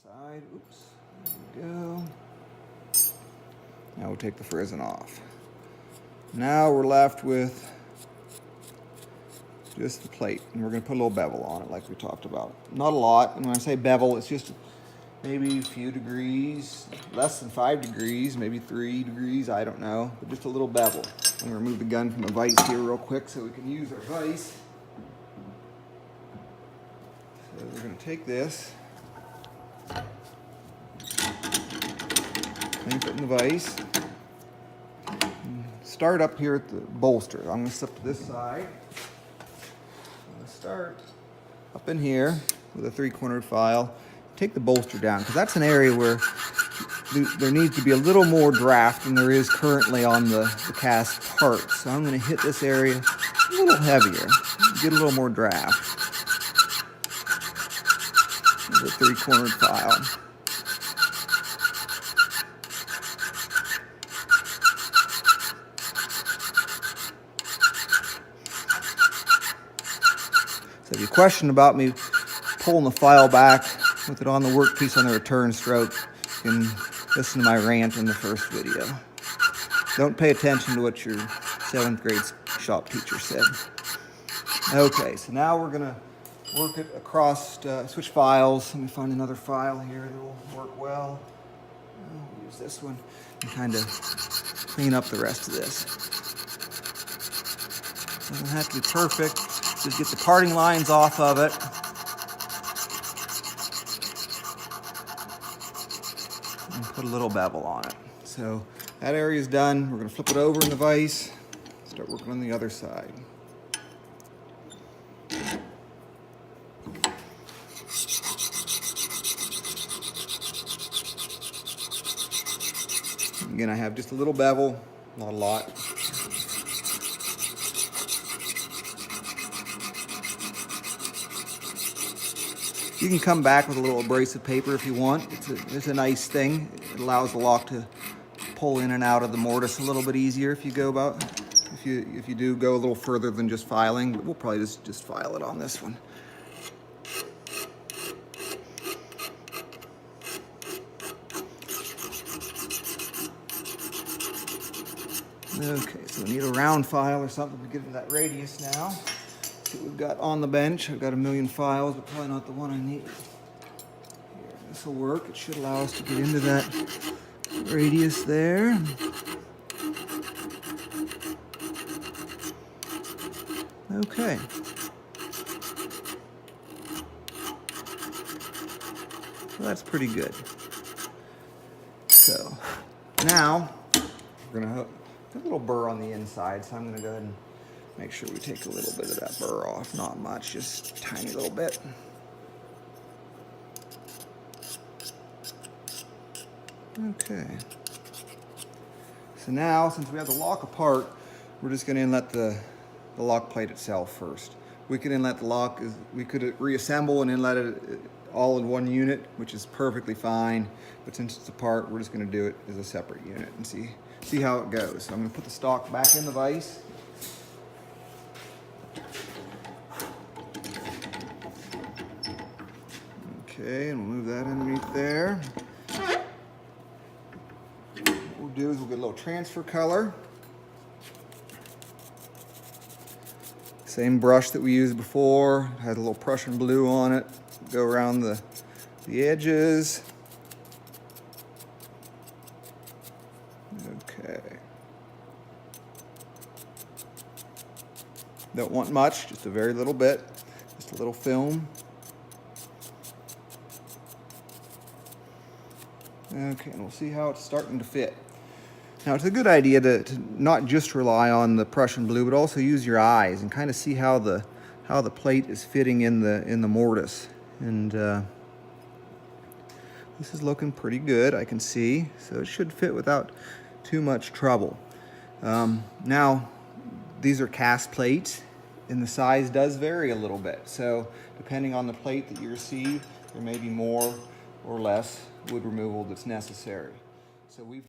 Side, oops, there we go. Now we'll take the frizzen off. Now we're left with just the plate, and we're going to put a little bevel on it like we talked about. Not a lot, and when I say bevel, it's just maybe a few degrees, less than 5 degrees, maybe 3 degrees, I don't know, but just a little bevel. I'm going to remove the gun from the vise here real quick so we can use our vise. So we're going to take this, clamp it in the vise, and start up here at the bolster. I'm going to step to this side. I'm going to start up in here with a 3-cornered file. Take the bolster down, because that's an area where there needs to be a little more draft than there is currently on the cast part. So I'm going to hit this area a little heavier, get a little more draft. With a 3-cornered file. So if you question about me pulling the file back with it on the workpiece on the return stroke, you can listen to my rant in the first video. Don't pay attention to what your 7th grade shop teacher said. Okay, so now we're going to work it across, switch files. Let me find another file here that will work well. I'll use this one and kind of clean up the rest of this. Doesn't have to be perfect. Just get the parting lines off of it. And put a little bevel on it. So that area is done. We're going to flip it over in the vise. Start working on the other side. Again, I have just a little bevel, not a lot. You can come back with a little abrasive paper if you want. It's a nice thing. It allows the lock to pull in and out of the mortise a little bit easier if you do go a little further than just filing. But we'll probably just file it on this one. Okay, so we need a round file or something to get into that radius now. See what we've got on the bench. I've got a million files, but probably not the one I need. Here, this will work. It should allow us to get into that radius there. Okay. So that's pretty good. So now we're going to hook a little burr on the inside, so I'm going to go ahead and make sure we take a little bit of that burr off. Not much, just a tiny little bit. Okay. So now, since we have the lock apart, we're just going to inlet the lock plate itself first. We could inlet the lock, we could reassemble and inlet it all in one unit, which is perfectly fine. But since it's apart, we're just going to do it as a separate unit and see how it goes. So I'm going to put the stock back in the vise. Okay, and we'll move that underneath there. What we'll do is we'll get a little transfer color. Same brush that we used before, had a little Prussian blue on it. Go around the edges. Okay. Don't want much, just a very little bit. Just a little film. Okay, and we'll see how it's starting to fit. Now, it's a good idea to not just rely on the Prussian blue, but also use your eyes and kind of see how the plate is fitting in the mortise. And this is looking pretty good, I can see. So it should fit without too much trouble. Now, these are cast plates, and the size does vary a little bit. So depending on the plate that you receive, there may be more or less wood removal that's necessary. So we've